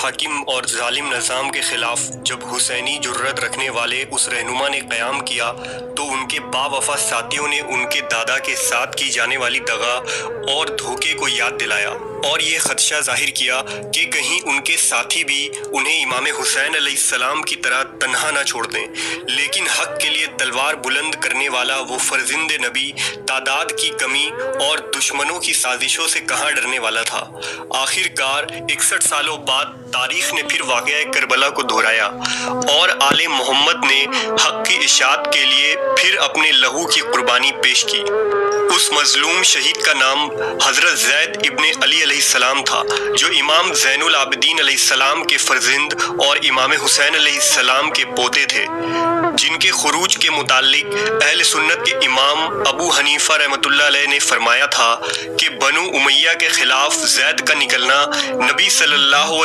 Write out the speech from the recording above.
حاکم اور ظالم نظام کے خلاف جب حسینی جرأت رکھنے والے اس رہنما نے قیام کیا تو ان کے باوفا ساتھیوں نے ان کے دادا کے ساتھ کی جانے والی دغا اور دھوکے کو یاد دلایا اور یہ خدشہ ظاہر کیا کہ کہیں ان کے ساتھی بھی انہیں امام حسین علیہ السلام کی طرح تنہا نہ چھوڑ دیں۔ لیکن حق کے لیے تلوار بلند کرنے والا وہ فرزند نبی تعداد کی کمی اور دشمنوں کی سازشوں سے کہاں ڈرنے والا تھا۔ آخر کار 61 سالوں بعد تاریخ نے پھر واقعہ کربلا کو دہرایا اور آل محمد نے حق کی اشاعت کے لیے پھر اپنے لہو کی قربانی پیش کی۔ اس مظلوم شہید کا نام حضرت زید ابن علی علیہ السلام تھا، جو امام زین العابدین علیہ السلام کے فرزند اور امام حسین علیہ السلام کے پوتے تھے، جن کے خروج کے متعلق اہل سنت کے امام ابو حنیفہ رحمۃ اللہ علیہ نے فرمایا تھا کہ بنو امیہ کے خلاف زید کا نکلنا نبی صلی اللہ علیہ